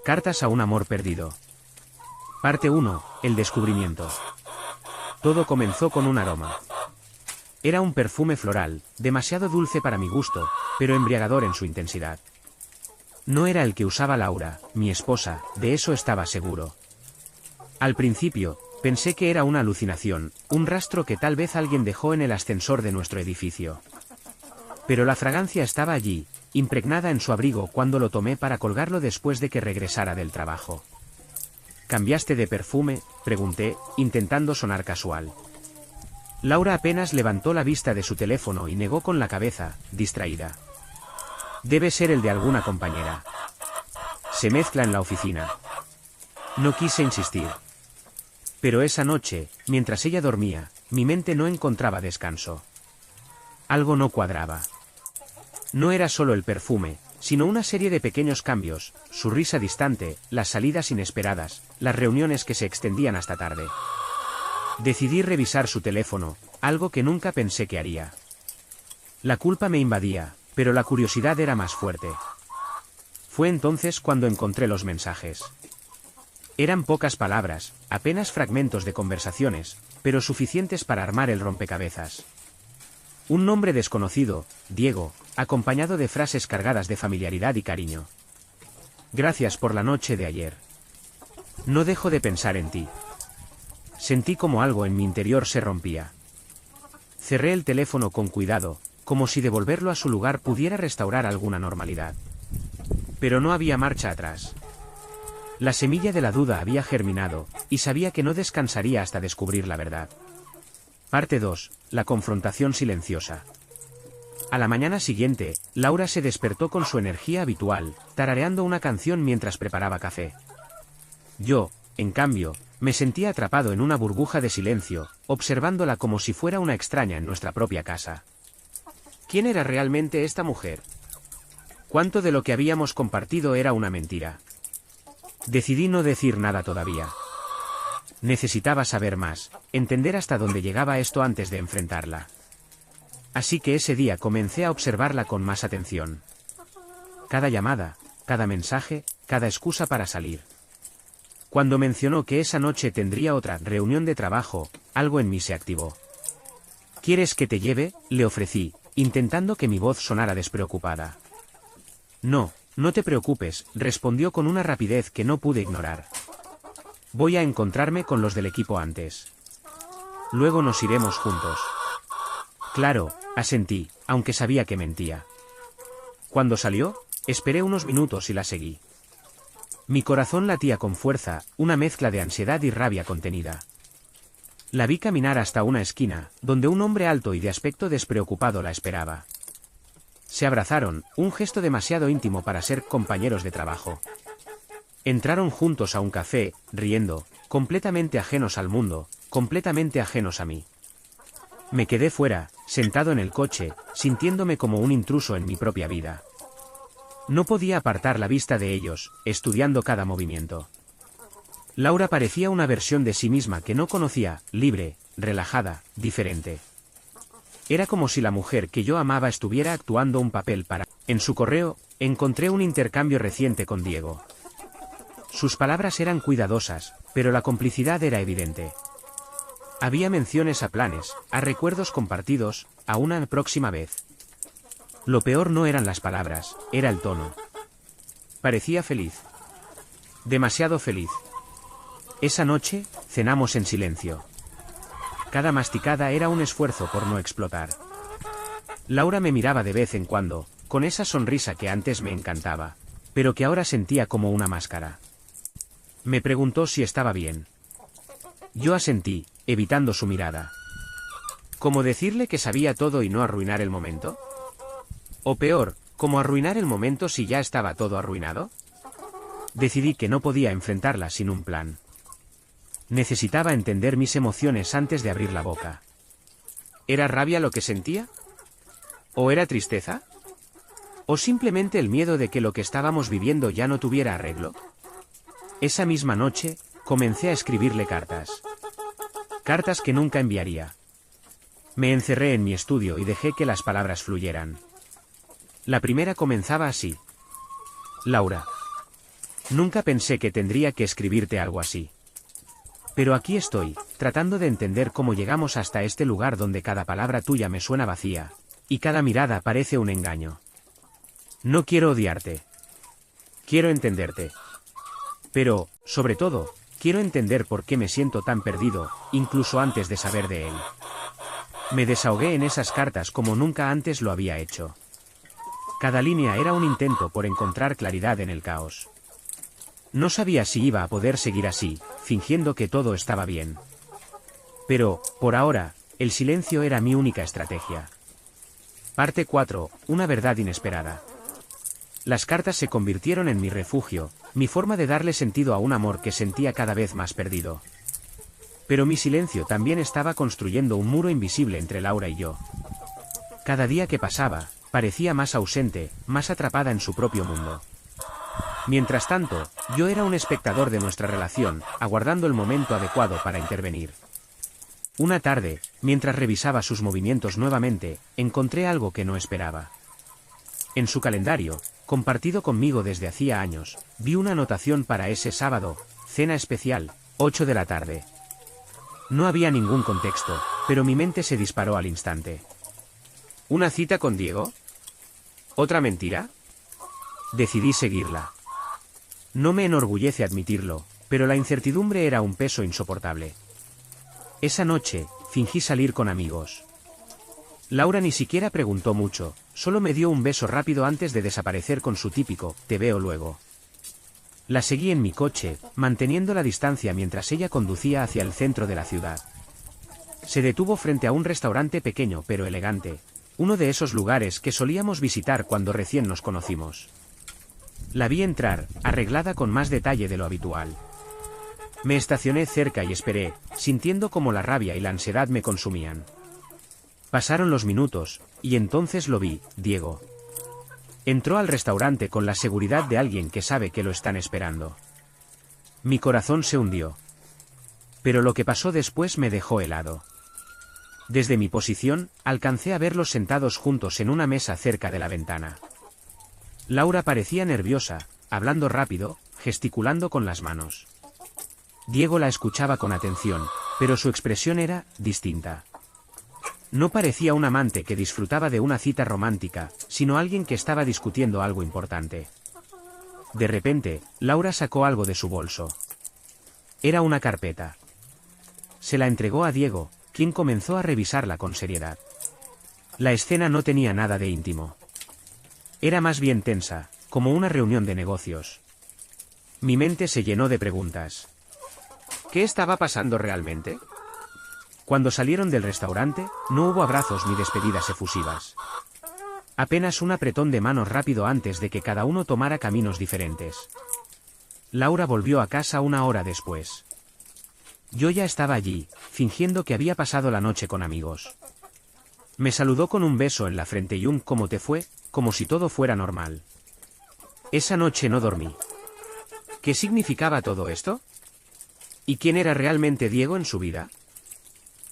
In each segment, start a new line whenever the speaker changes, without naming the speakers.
Cartas a un amor perdido. Parte 1. El descubrimiento. Todo comenzó con un aroma. Era un perfume floral, demasiado dulce para mi gusto, pero embriagador en su intensidad. No era el que usaba Laura, mi esposa, de eso estaba seguro. Al principio, pensé que era una alucinación, un rastro que tal vez alguien dejó en el ascensor de nuestro edificio. Pero la fragancia estaba allí, impregnada en su abrigo cuando lo tomé para colgarlo después de que regresara del trabajo. ¿Cambiaste de perfume?, pregunté, intentando sonar casual. Laura apenas levantó la vista de su teléfono y negó con la cabeza, distraída. Debe ser el de alguna compañera. Se mezcla en la oficina. No quise insistir. Pero esa noche, mientras ella dormía, mi mente no encontraba descanso. Algo no cuadraba. No era solo el perfume, sino una serie de pequeños cambios, su risa distante, las salidas inesperadas, las reuniones que se extendían hasta tarde. Decidí revisar su teléfono, algo que nunca pensé que haría. La culpa me invadía, pero la curiosidad era más fuerte. Fue entonces cuando encontré los mensajes. Eran pocas palabras, apenas fragmentos de conversaciones, pero suficientes para armar el rompecabezas. Un nombre desconocido, Diego, acompañado de frases cargadas de familiaridad y cariño. Gracias por la noche de ayer. No dejo de pensar en ti. Sentí como algo en mi interior se rompía. Cerré el teléfono con cuidado, como si devolverlo a su lugar pudiera restaurar alguna normalidad. Pero no había marcha atrás. La semilla de la duda había germinado, y sabía que no descansaría hasta descubrir la verdad. Parte 2. La confrontación silenciosa. A la mañana siguiente, Laura se despertó con su energía habitual, tarareando una canción mientras preparaba café. Yo, en cambio, me sentía atrapado en una burbuja de silencio, observándola como si fuera una extraña en nuestra propia casa. ¿Quién era realmente esta mujer? ¿Cuánto de lo que habíamos compartido era una mentira? Decidí no decir nada todavía. Necesitaba saber más, entender hasta dónde llegaba esto antes de enfrentarla. Así que ese día comencé a observarla con más atención. Cada llamada, cada mensaje, cada excusa para salir. Cuando mencionó que esa noche tendría otra reunión de trabajo, algo en mí se activó. ¿Quieres que te lleve?, le ofrecí, intentando que mi voz sonara despreocupada. No, no te preocupes, respondió con una rapidez que no pude ignorar. Voy a encontrarme con los del equipo antes. Luego nos iremos juntos. Claro, asentí, aunque sabía que mentía. Cuando salió, esperé unos minutos y la seguí. Mi corazón latía con fuerza, una mezcla de ansiedad y rabia contenida. La vi caminar hasta una esquina, donde un hombre alto y de aspecto despreocupado la esperaba. Se abrazaron, un gesto demasiado íntimo para ser compañeros de trabajo. Entraron juntos a un café, riendo, completamente ajenos al mundo, completamente ajenos a mí. Me quedé fuera, sentado en el coche, sintiéndome como un intruso en mi propia vida. No podía apartar la vista de ellos, estudiando cada movimiento. Laura parecía una versión de sí misma que no conocía, libre, relajada, diferente. Era como si la mujer que yo amaba estuviera actuando un papel para... En su correo, encontré un intercambio reciente con Diego. Sus palabras eran cuidadosas, pero la complicidad era evidente. Había menciones a planes, a recuerdos compartidos, a una próxima vez. Lo peor no eran las palabras, era el tono. Parecía feliz. Demasiado feliz. Esa noche, cenamos en silencio. Cada masticada era un esfuerzo por no explotar. Laura me miraba de vez en cuando, con esa sonrisa que antes me encantaba, pero que ahora sentía como una máscara. Me preguntó si estaba bien. Yo asentí, evitando su mirada. ¿Cómo decirle que sabía todo y no arruinar el momento? O peor, ¿cómo arruinar el momento si ya estaba todo arruinado? Decidí que no podía enfrentarla sin un plan. Necesitaba entender mis emociones antes de abrir la boca. ¿Era rabia lo que sentía? ¿O era tristeza? ¿O simplemente el miedo de que lo que estábamos viviendo ya no tuviera arreglo? Esa misma noche, comencé a escribirle cartas. Cartas que nunca enviaría. Me encerré en mi estudio y dejé que las palabras fluyeran. La primera comenzaba así. Laura. Nunca pensé que tendría que escribirte algo así. Pero aquí estoy, tratando de entender cómo llegamos hasta este lugar donde cada palabra tuya me suena vacía, y cada mirada parece un engaño. No quiero odiarte. Quiero entenderte. Pero, sobre todo, quiero entender por qué me siento tan perdido, incluso antes de saber de él. Me desahogué en esas cartas como nunca antes lo había hecho. Cada línea era un intento por encontrar claridad en el caos. No sabía si iba a poder seguir así, fingiendo que todo estaba bien. Pero, por ahora, el silencio era mi única estrategia. Parte 4. Una verdad inesperada. Las cartas se convirtieron en mi refugio, mi forma de darle sentido a un amor que sentía cada vez más perdido. Pero mi silencio también estaba construyendo un muro invisible entre Laura y yo. Cada día que pasaba, parecía más ausente, más atrapada en su propio mundo. Mientras tanto, yo era un espectador de nuestra relación, aguardando el momento adecuado para intervenir. Una tarde, mientras revisaba sus movimientos nuevamente, encontré algo que no esperaba. En su calendario, compartido conmigo desde hacía años, vi una anotación para ese sábado, cena especial, 8 de la tarde. No había ningún contexto, pero mi mente se disparó al instante. ¿Una cita con Diego? ¿Otra mentira? Decidí seguirla. No me enorgullece admitirlo, pero la incertidumbre era un peso insoportable. Esa noche, fingí salir con amigos. Laura ni siquiera preguntó mucho, solo me dio un beso rápido antes de desaparecer con su típico, "te veo luego". La seguí en mi coche, manteniendo la distancia mientras ella conducía hacia el centro de la ciudad. Se detuvo frente a un restaurante pequeño pero elegante, uno de esos lugares que solíamos visitar cuando recién nos conocimos. La vi entrar, arreglada con más detalle de lo habitual. Me estacioné cerca y esperé, sintiendo cómo la rabia y la ansiedad me consumían. Pasaron los minutos, y entonces lo vi, Diego. Entró al restaurante con la seguridad de alguien que sabe que lo están esperando. Mi corazón se hundió. Pero lo que pasó después me dejó helado. Desde mi posición, alcancé a verlos sentados juntos en una mesa cerca de la ventana. Laura parecía nerviosa, hablando rápido, gesticulando con las manos. Diego la escuchaba con atención, pero su expresión era distinta. No parecía un amante que disfrutaba de una cita romántica, sino alguien que estaba discutiendo algo importante. De repente, Laura sacó algo de su bolso. Era una carpeta. Se la entregó a Diego, quien comenzó a revisarla con seriedad. La escena no tenía nada de íntimo. Era más bien tensa, como una reunión de negocios. Mi mente se llenó de preguntas. ¿Qué estaba pasando realmente? Cuando salieron del restaurante, no hubo abrazos ni despedidas efusivas. Apenas un apretón de manos rápido antes de que cada uno tomara caminos diferentes. Laura volvió a casa una hora después. Yo ya estaba allí, fingiendo que había pasado la noche con amigos. Me saludó con un beso en la frente y un "¿cómo te fue?", como si todo fuera normal. Esa noche no dormí. ¿Qué significaba todo esto? ¿Y quién era realmente Diego en su vida?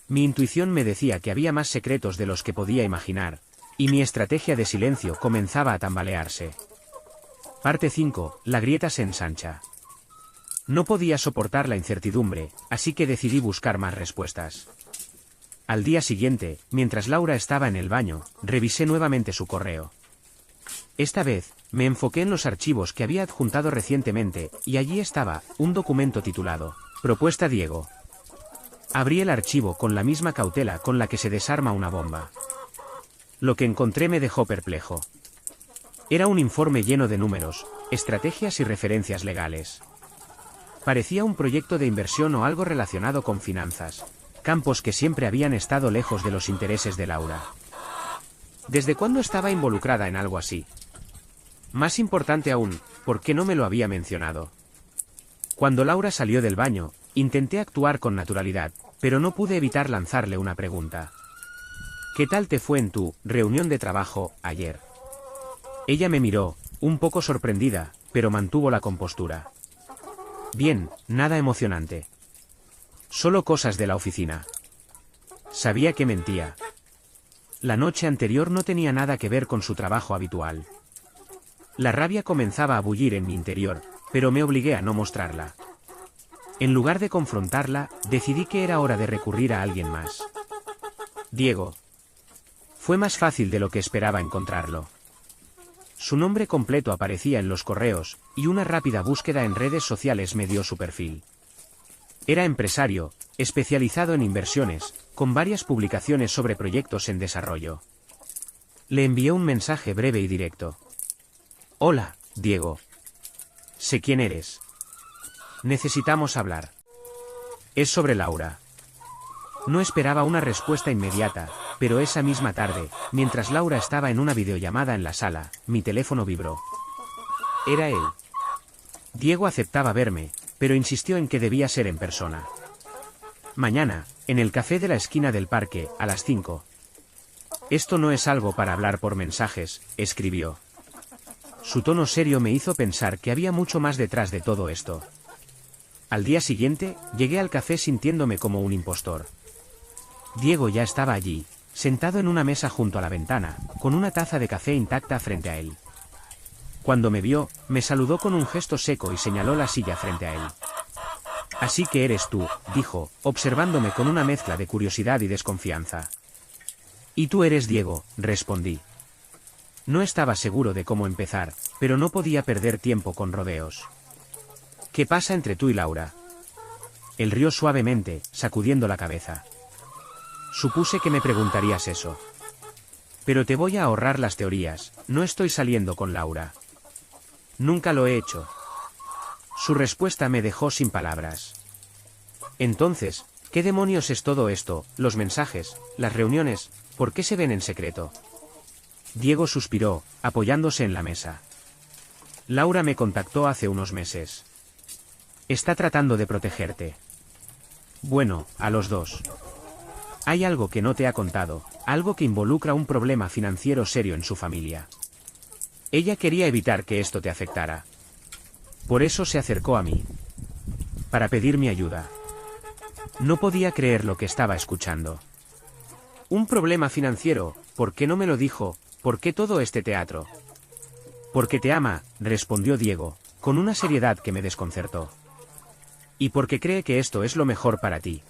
Mi intuición me decía que había más secretos de los que podía imaginar, y mi estrategia de silencio comenzaba a tambalearse. Parte 5. La grieta se ensancha. No podía soportar la incertidumbre, así que decidí buscar más respuestas. Al día siguiente, mientras Laura estaba en el baño, revisé nuevamente su correo. Esta vez, me enfoqué en los archivos que había adjuntado recientemente, y allí estaba, un documento titulado, "Propuesta Diego". Abrí el archivo con la misma cautela con la que se desarma una bomba. Lo que encontré me dejó perplejo. Era un informe lleno de números, estrategias y referencias legales. Parecía un proyecto de inversión o algo relacionado con finanzas, campos que siempre habían estado lejos de los intereses de Laura. ¿Desde cuándo estaba involucrada en algo así? Más importante aún, ¿por qué no me lo había mencionado? Cuando Laura salió del baño, intenté actuar con naturalidad, pero no pude evitar lanzarle una pregunta. ¿Qué tal te fue en tu reunión de trabajo ayer? Ella me miró, un poco sorprendida, pero mantuvo la compostura. Bien, nada emocionante. Solo cosas de la oficina. Sabía que mentía. La noche anterior no tenía nada que ver con su trabajo habitual. La rabia comenzaba a bullir en mi interior, pero me obligué a no mostrarla. En lugar de confrontarla, decidí que era hora de recurrir a alguien más. Diego. Fue más fácil de lo que esperaba encontrarlo. Su nombre completo aparecía en los correos, y una rápida búsqueda en redes sociales me dio su perfil. Era empresario, especializado en inversiones, con varias publicaciones sobre proyectos en desarrollo. Le envié un mensaje breve y directo. Hola, Diego. Sé quién eres. Necesitamos hablar. Es sobre Laura. No esperaba una respuesta inmediata, pero esa misma tarde, mientras Laura estaba en una videollamada en la sala, mi teléfono vibró. Era él. Diego aceptaba verme, pero insistió en que debía ser en persona. Mañana, en el café de la esquina del parque, a las 5. Esto no es algo para hablar por mensajes, escribió. Su tono serio me hizo pensar que había mucho más detrás de todo esto. Al día siguiente, llegué al café sintiéndome como un impostor. Diego ya estaba allí, sentado en una mesa junto a la ventana, con una taza de café intacta frente a él. Cuando me vio, me saludó con un gesto seco y señaló la silla frente a él. Así que eres tú, dijo, observándome con una mezcla de curiosidad y desconfianza. Y tú eres Diego, respondí. No estaba seguro de cómo empezar, pero no podía perder tiempo con rodeos. ¿Qué pasa entre tú y Laura? Él rió suavemente, sacudiendo la cabeza. Supuse que me preguntarías eso. Pero te voy a ahorrar las teorías, no estoy saliendo con Laura. Nunca lo he hecho. Su respuesta me dejó sin palabras. Entonces, ¿qué demonios es todo esto? Los mensajes, las reuniones, ¿por qué se ven en secreto? Diego suspiró, apoyándose en la mesa. Laura me contactó hace unos meses. Está tratando de protegerte. Bueno, a los dos. Hay algo que no te ha contado, algo que involucra un problema financiero serio en su familia. Ella quería evitar que esto te afectara. Por eso se acercó a mí. Para pedir mi ayuda. No podía creer lo que estaba escuchando. Un problema financiero, ¿por qué no me lo dijo? ¿Por qué todo este teatro? Porque te ama, respondió Diego, con una seriedad que me desconcertó. Y porque cree que esto es lo mejor para ti.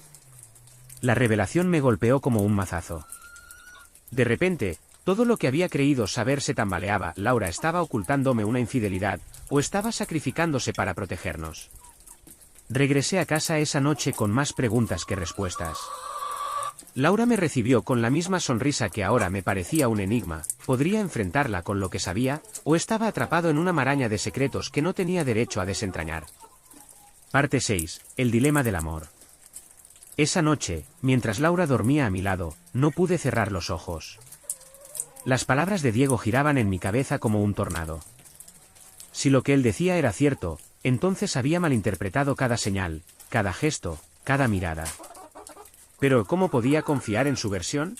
La revelación me golpeó como un mazazo. De repente, todo lo que había creído saber se tambaleaba. Laura estaba ocultándome una infidelidad, o estaba sacrificándose para protegernos. Regresé a casa esa noche con más preguntas que respuestas. Laura me recibió con la misma sonrisa que ahora me parecía un enigma. ¿Podría enfrentarla con lo que sabía, o estaba atrapado en una maraña de secretos que no tenía derecho a desentrañar? Parte 6. El dilema del amor. Esa noche, mientras Laura dormía a mi lado, no pude cerrar los ojos. Las palabras de Diego giraban en mi cabeza como un tornado. Si lo que él decía era cierto, entonces había malinterpretado cada señal, cada gesto, cada mirada. Pero ¿cómo podía confiar en su versión?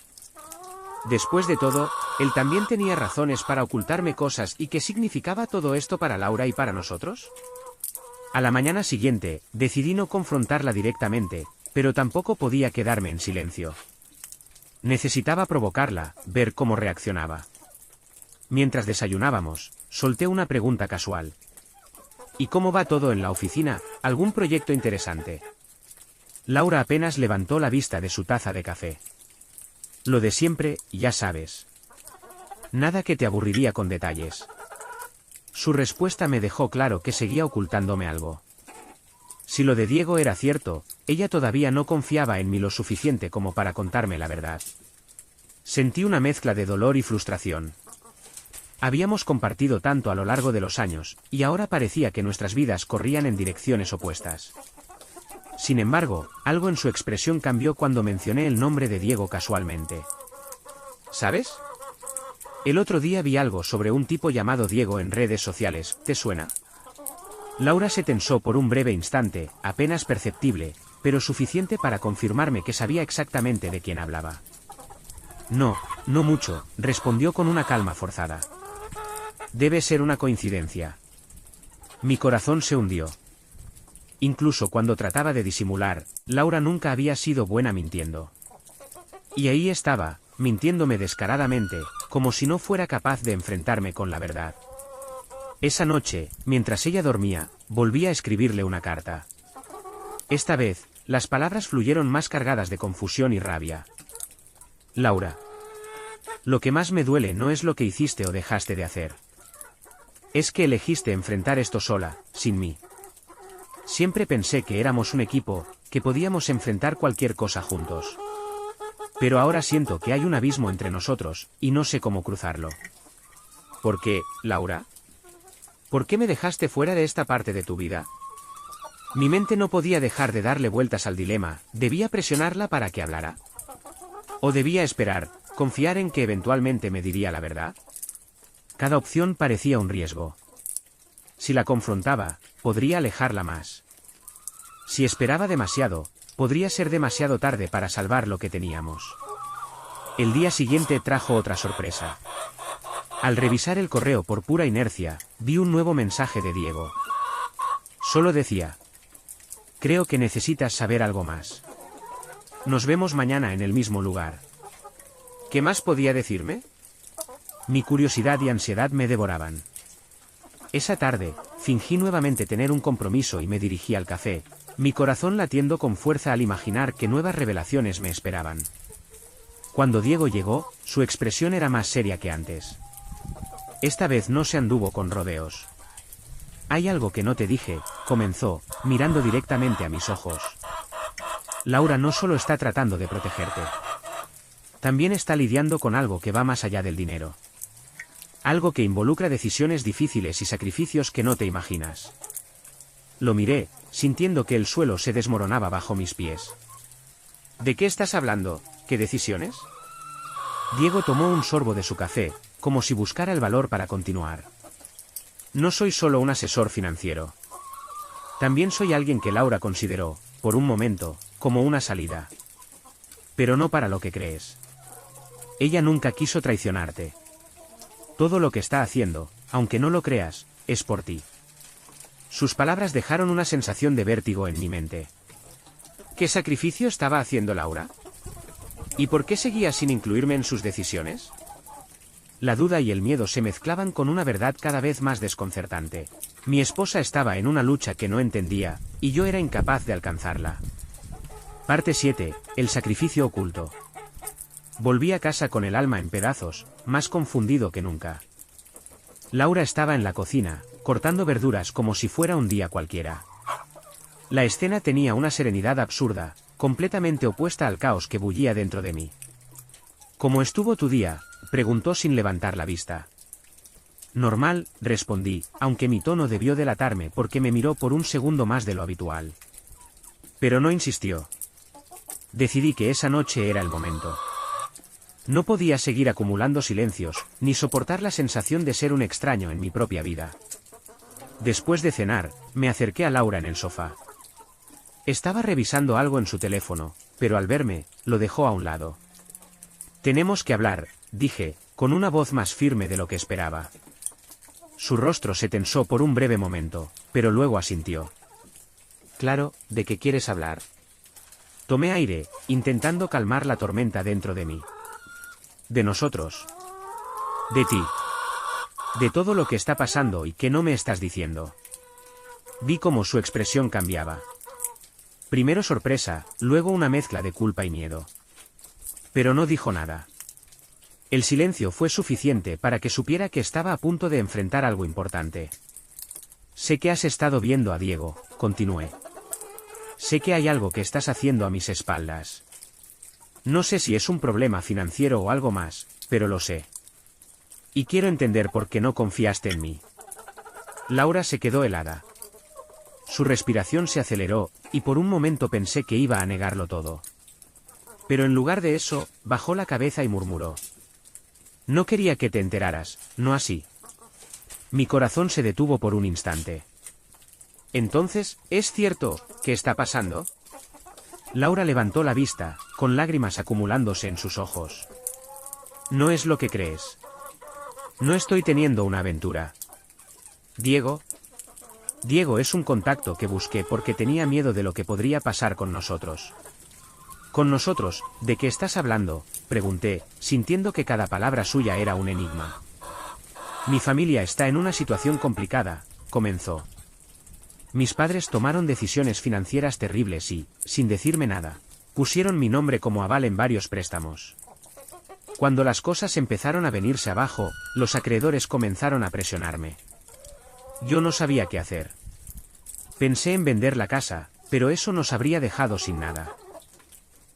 Después de todo, él también tenía razones para ocultarme cosas. ¿Y qué significaba todo esto para Laura y para nosotros? A la mañana siguiente, decidí no confrontarla directamente, pero tampoco podía quedarme en silencio. Necesitaba provocarla, ver cómo reaccionaba. Mientras desayunábamos, solté una pregunta casual. ¿Y cómo va todo en la oficina? ¿Algún proyecto interesante? Laura apenas levantó la vista de su taza de café. Lo de siempre, ya sabes. Nada que te aburriría con detalles. Su respuesta me dejó claro que seguía ocultándome algo. Si lo de Diego era cierto, ella todavía no confiaba en mí lo suficiente como para contarme la verdad. Sentí una mezcla de dolor y frustración. Habíamos compartido tanto a lo largo de los años, y ahora parecía que nuestras vidas corrían en direcciones opuestas. Sin embargo, algo en su expresión cambió cuando mencioné el nombre de Diego casualmente. ¿Sabes? El otro día vi algo sobre un tipo llamado Diego en redes sociales, ¿te suena? Laura se tensó por un breve instante, apenas perceptible, pero suficiente para confirmarme que sabía exactamente de quién hablaba. No, no mucho, respondió con una calma forzada. Debe ser una coincidencia. Mi corazón se hundió. Incluso cuando trataba de disimular, Laura nunca había sido buena mintiendo. Y ahí estaba, mintiéndome descaradamente, como si no fuera capaz de enfrentarme con la verdad. Esa noche, mientras ella dormía, Volví a escribirle una carta. Esta vez, las palabras fluyeron más cargadas de confusión y rabia. Laura. Lo que más me duele no es lo que hiciste o dejaste de hacer. Es que elegiste enfrentar esto sola, sin mí. Siempre pensé que éramos un equipo, que podíamos enfrentar cualquier cosa juntos. Pero ahora siento que hay un abismo entre nosotros, y no sé cómo cruzarlo. ¿Por qué, Laura? ¿Por qué me dejaste fuera de esta parte de tu vida? Mi mente no podía dejar de darle vueltas al dilema, ¿debía presionarla para que hablara? ¿O debía esperar, confiar en que eventualmente me diría la verdad? Cada opción parecía un riesgo. Si la confrontaba, podría alejarla más. Si esperaba demasiado, podría ser demasiado tarde para salvar lo que teníamos. El día siguiente trajo otra sorpresa. Al revisar el correo por pura inercia, vi un nuevo mensaje de Diego. Solo decía: creo que necesitas saber algo más. Nos vemos mañana en el mismo lugar. ¿Qué más podía decirme? Mi curiosidad y ansiedad me devoraban. Esa tarde, fingí nuevamente tener un compromiso y me dirigí al café, mi corazón latiendo con fuerza al imaginar que nuevas revelaciones me esperaban. Cuando Diego llegó, su expresión era más seria que antes. Esta vez no se anduvo con rodeos. Hay algo que no te dije, comenzó, mirando directamente a mis ojos. Laura no solo está tratando de protegerte. También está lidiando con algo que va más allá del dinero. Algo que involucra decisiones difíciles y sacrificios que no te imaginas. Lo miré, sintiendo que el suelo se desmoronaba bajo mis pies. ¿De qué estás hablando? ¿Qué decisiones? Diego tomó un sorbo de su café, como si buscara el valor para continuar. No soy solo un asesor financiero. También soy alguien que Laura consideró, por un momento, como una salida. Pero no para lo que crees. Ella nunca quiso traicionarte. Todo lo que está haciendo, aunque no lo creas, es por ti. Sus palabras dejaron una sensación de vértigo en mi mente. ¿Qué sacrificio estaba haciendo Laura? ¿Y por qué seguía sin incluirme en sus decisiones? La duda y el miedo se mezclaban con una verdad cada vez más desconcertante. Mi esposa estaba en una lucha que no entendía, y yo era incapaz de alcanzarla. Parte 7. El sacrificio oculto. Volví a casa con el alma en pedazos, más confundido que nunca. Laura estaba en la cocina, cortando verduras como si fuera un día cualquiera. La escena tenía una serenidad absurda, completamente opuesta al caos que bullía dentro de mí. ¿Cómo estuvo tu día?, preguntó sin levantar la vista. Normal, respondí, aunque mi tono debió delatarme porque me miró por un segundo más de lo habitual. Pero no insistió. Decidí que esa noche era el momento. No podía seguir acumulando silencios, ni soportar la sensación de ser un extraño en mi propia vida. Después de cenar, me acerqué a Laura en el sofá. Estaba revisando algo en su teléfono, pero al verme, lo dejó a un lado. Tenemos que hablar, dije, con una voz más firme de lo que esperaba. Su rostro se tensó por un breve momento, pero luego asintió. Claro, ¿de qué quieres hablar? Tomé aire, intentando calmar la tormenta dentro de mí. De nosotros. De ti. De todo lo que está pasando y que no me estás diciendo. Vi cómo su expresión cambiaba. Primero sorpresa, luego una mezcla de culpa y miedo. Pero no dijo nada. El silencio fue suficiente para que supiera que estaba a punto de enfrentar algo importante. Sé que has estado viendo a Diego, continué. Sé que hay algo que estás haciendo a mis espaldas. No sé si es un problema financiero o algo más, pero lo sé. Y quiero entender por qué no confiaste en mí. Laura se quedó helada. Su respiración se aceleró, y por un momento pensé que iba a negarlo todo. Pero en lugar de eso, bajó la cabeza y murmuró. No quería que te enteraras, no así. Mi corazón se detuvo por un instante. Entonces, ¿es cierto? ¿Qué está pasando? Laura levantó la vista, con lágrimas acumulándose en sus ojos. No es lo que crees. No estoy teniendo una aventura. Diego es un contacto que busqué porque tenía miedo de lo que podría pasar con nosotros. ¿Con nosotros? ¿De qué estás hablando?, pregunté, sintiendo que cada palabra suya era un enigma. Mi familia está en una situación complicada, comenzó. Mis padres tomaron decisiones financieras terribles y, sin decirme nada, pusieron mi nombre como aval en varios préstamos. Cuando las cosas empezaron a venirse abajo, los acreedores comenzaron a presionarme. Yo no sabía qué hacer. Pensé en vender la casa, pero eso nos habría dejado sin nada.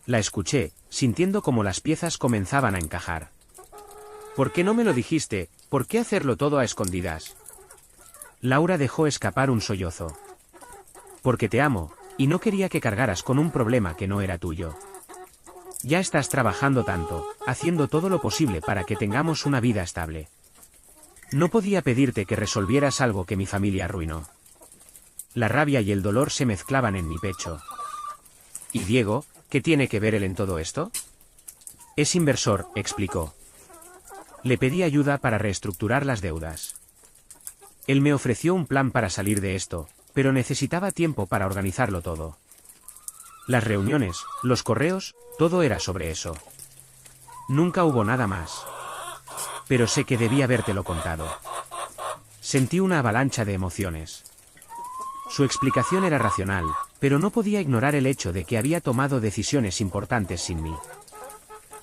La escuché, sintiendo como las piezas comenzaban a encajar. ¿Por qué no me lo dijiste? ¿Por qué hacerlo todo a escondidas? Laura dejó escapar un sollozo. Porque te amo, y no quería que cargaras con un problema que no era tuyo. Ya estás trabajando tanto, haciendo todo lo posible para que tengamos una vida estable. No podía pedirte que resolvieras algo que mi familia arruinó. La rabia y el dolor se mezclaban en mi pecho. ¿Y Diego, qué tiene que ver él en todo esto? Es inversor, explicó. Le pedí ayuda para reestructurar las deudas. Él me ofreció un plan para salir de esto, pero necesitaba tiempo para organizarlo todo. Las reuniones, los correos, todo era sobre eso. Nunca hubo nada más. Pero sé que debí habértelo contado. Sentí una avalancha de emociones. Su explicación era racional, pero no podía ignorar el hecho de que había tomado decisiones importantes sin mí.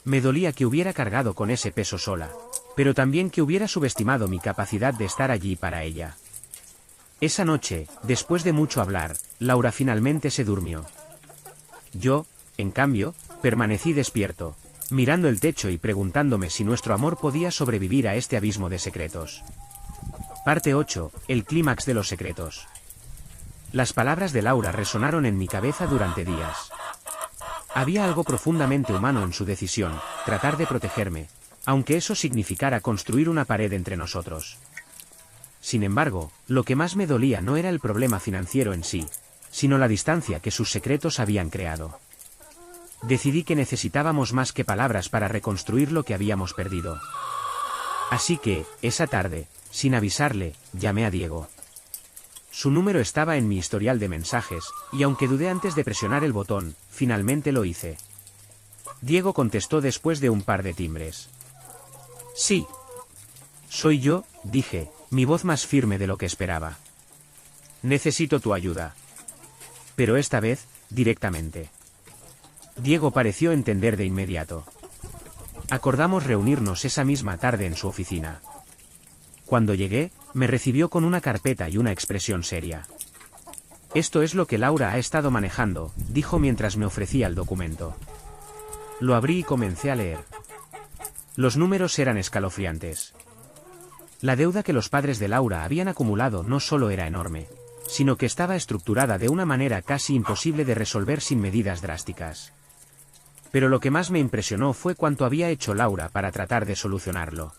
Me dolía que hubiera cargado con ese peso sola, pero también que hubiera subestimado mi capacidad de estar allí para ella. Esa noche, después de mucho hablar, Laura finalmente se durmió. Yo, en cambio, permanecí despierto, mirando el techo y preguntándome si nuestro amor podía sobrevivir a este abismo de secretos. Parte 8. El clímax de los secretos. Las palabras de Laura resonaron en mi cabeza durante días. Había algo profundamente humano en su decisión, tratar de protegerme, aunque eso significara construir una pared entre nosotros. Sin embargo, lo que más me dolía no era el problema financiero en sí, sino la distancia que sus secretos habían creado. Decidí que necesitábamos más que palabras para reconstruir lo que habíamos perdido. Así que, esa tarde, sin avisarle, llamé a Diego. Su número estaba en mi historial de mensajes, y aunque dudé antes de presionar el botón, finalmente lo hice. Diego contestó después de un par de timbres. Sí. Soy yo, dije, mi voz más firme de lo que esperaba. Necesito tu ayuda. Pero esta vez, directamente. Diego pareció entender de inmediato. Acordamos reunirnos esa misma tarde en su oficina. Cuando llegué, me recibió con una carpeta y una expresión seria. Esto es lo que Laura ha estado manejando, dijo mientras me ofrecía el documento. Lo abrí y comencé a leer. Los números eran escalofriantes. La deuda que los padres de Laura habían acumulado no solo era enorme, sino que estaba estructurada de una manera casi imposible de resolver sin medidas drásticas. Pero lo que más me impresionó fue cuánto había hecho Laura para tratar de solucionarlo.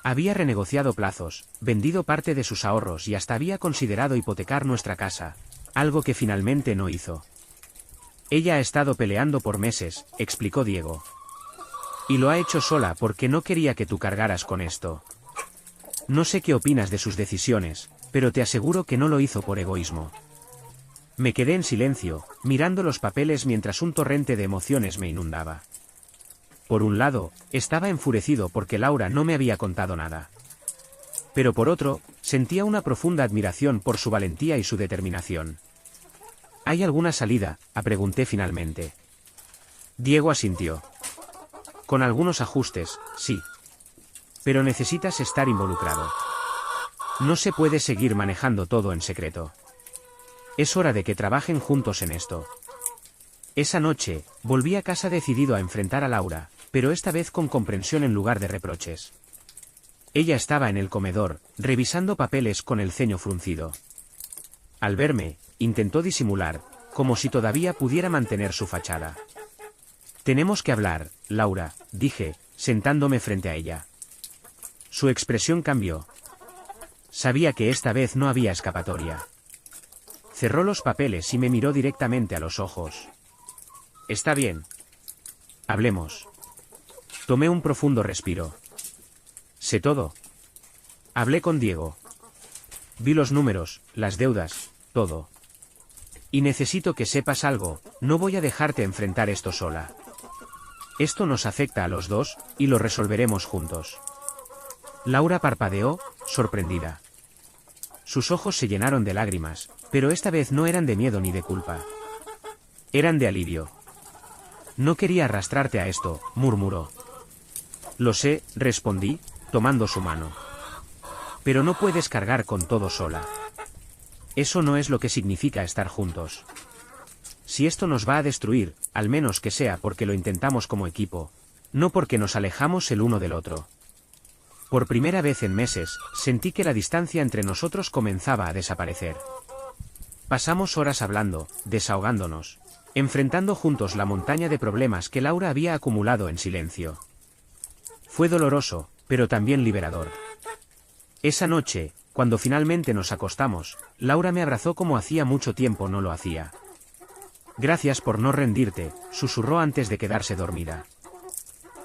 Había renegociado plazos, vendido parte de sus ahorros y hasta había considerado hipotecar nuestra casa, algo que finalmente no hizo. Ella ha estado peleando por meses, explicó Diego. Y lo ha hecho sola porque no quería que tú cargaras con esto. No sé qué opinas de sus decisiones, pero te aseguro que no lo hizo por egoísmo. Me quedé en silencio, mirando los papeles mientras un torrente de emociones me inundaba. Por un lado, estaba enfurecido porque Laura no me había contado nada. Pero por otro, sentía una profunda admiración por su valentía y su determinación. ¿Hay alguna salida?, pregunté finalmente. Diego asintió. Con algunos ajustes, sí. Pero necesitas estar involucrado. No se puede seguir manejando todo en secreto. Es hora de que trabajen juntos en esto. Esa noche, volví a casa decidido a enfrentar a Laura, pero esta vez con comprensión en lugar de reproches. Ella estaba en el comedor, revisando papeles con el ceño fruncido. Al verme, intentó disimular, como si todavía pudiera mantener su fachada. Tenemos que hablar, Laura, dije, sentándome frente a ella. Su expresión cambió. Sabía que esta vez no había escapatoria. Cerró los papeles y me miró directamente a los ojos. Está bien. Hablemos. Tomé un profundo respiro. Sé todo. Hablé con Diego. Vi los números, las deudas, todo. Y necesito que sepas algo, no voy a dejarte enfrentar esto sola. Esto nos afecta a los dos, y lo resolveremos juntos. Laura parpadeó, sorprendida. Sus ojos se llenaron de lágrimas, Pero esta vez no eran de miedo ni de culpa. Eran de alivio. No quería arrastrarte a esto, murmuró. Lo sé, respondí, tomando su mano. Pero no puedes cargar con todo sola. Eso no es lo que significa estar juntos. Si esto nos va a destruir, al menos que sea porque lo intentamos como equipo, no porque nos alejamos el uno del otro. Por primera vez en meses, sentí que la distancia entre nosotros comenzaba a desaparecer. Pasamos horas hablando, desahogándonos, enfrentando juntos la montaña de problemas que Laura había acumulado en silencio. Fue doloroso, pero también liberador. Esa noche, cuando finalmente nos acostamos, Laura me abrazó como hacía mucho tiempo no lo hacía. Gracias por no rendirte, susurró antes de quedarse dormida.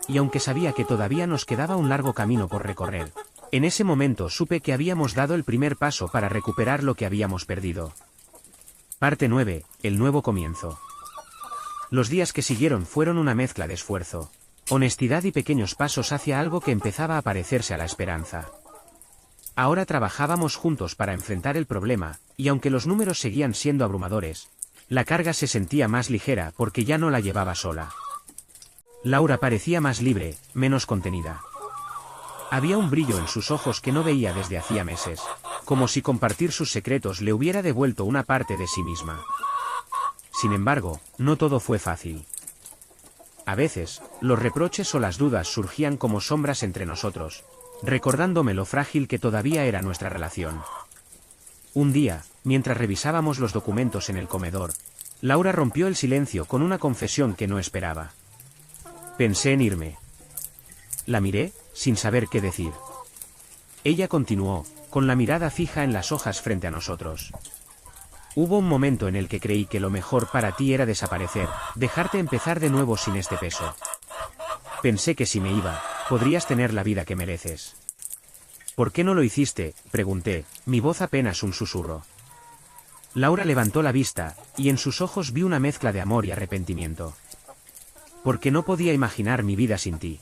Y aunque sabía que todavía nos quedaba un largo camino por recorrer, en ese momento supe que habíamos dado el primer paso para recuperar lo que habíamos perdido. Parte 9, el nuevo comienzo. Los días que siguieron fueron una mezcla de esfuerzo, honestidad y pequeños pasos hacia algo que empezaba a parecerse a la esperanza. Ahora trabajábamos juntos para enfrentar el problema, y aunque los números seguían siendo abrumadores, la carga se sentía más ligera porque ya no la llevaba sola. Laura parecía más libre, menos contenida. Había un brillo en sus ojos que no veía desde hacía meses, como si compartir sus secretos le hubiera devuelto una parte de sí misma. Sin embargo, no todo fue fácil. A veces, los reproches o las dudas surgían como sombras entre nosotros, recordándome lo frágil que todavía era nuestra relación. Un día, mientras revisábamos los documentos en el comedor, Laura rompió el silencio con una confesión que no esperaba. Pensé en irme. La miré, sin saber qué decir. Ella continuó, con la mirada fija en las hojas frente a nosotros. Hubo un momento en el que creí que lo mejor para ti era desaparecer, dejarte empezar de nuevo sin este peso. Pensé que si me iba, podrías tener la vida que mereces. ¿Por qué no lo hiciste?, pregunté, mi voz apenas un susurro. Laura levantó la vista, y en sus ojos vi una mezcla de amor y arrepentimiento. Porque no podía imaginar mi vida sin ti.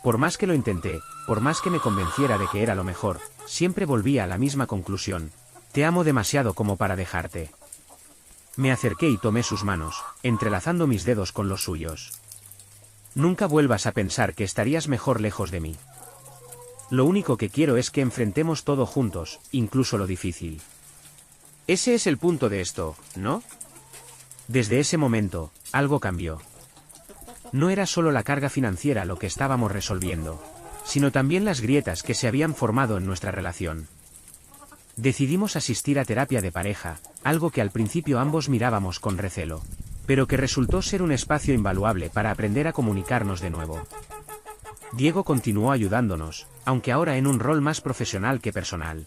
Por más que lo intenté, por más que me convenciera de que era lo mejor, siempre volvía a la misma conclusión. Te amo demasiado como para dejarte. Me acerqué y tomé sus manos, entrelazando mis dedos con los suyos. Nunca vuelvas a pensar que estarías mejor lejos de mí. Lo único que quiero es que enfrentemos todo juntos, incluso lo difícil. Ese es el punto de esto, ¿no? Desde ese momento, algo cambió. No era solo la carga financiera lo que estábamos resolviendo, sino también las grietas que se habían formado en nuestra relación. Decidimos asistir a terapia de pareja, algo que al principio ambos mirábamos con recelo, pero que resultó ser un espacio invaluable para aprender a comunicarnos de nuevo. Diego continuó ayudándonos, aunque ahora en un rol más profesional que personal.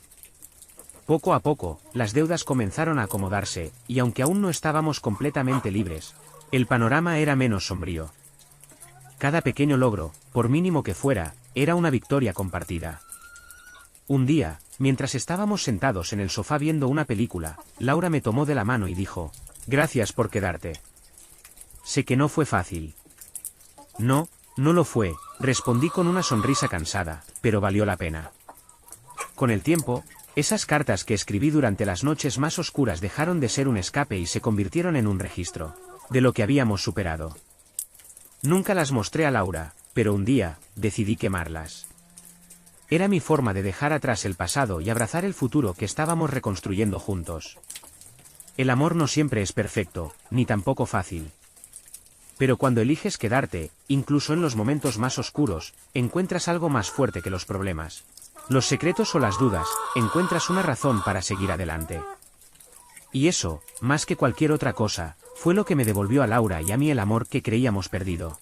Poco a poco, las deudas comenzaron a acomodarse, y aunque aún no estábamos completamente libres, el panorama era menos sombrío. Cada pequeño logro, por mínimo que fuera, era una victoria compartida. Un día, mientras estábamos sentados en el sofá viendo una película, Laura me tomó de la mano y dijo, «Gracias por quedarte». Sé que no fue fácil. No, no lo fue, respondí con una sonrisa cansada, pero valió la pena. Con el tiempo, esas cartas que escribí durante las noches más oscuras dejaron de ser un escape y se convirtieron en un registro de lo que habíamos superado. Nunca las mostré a Laura, pero un día, decidí quemarlas. Era mi forma de dejar atrás el pasado y abrazar el futuro que estábamos reconstruyendo juntos. El amor no siempre es perfecto, ni tampoco fácil. Pero cuando eliges quedarte, incluso en los momentos más oscuros, encuentras algo más fuerte que los problemas. Los secretos o las dudas, encuentras una razón para seguir adelante. Y eso, más que cualquier otra cosa, fue lo que me devolvió a Laura y a mí el amor que creíamos perdido.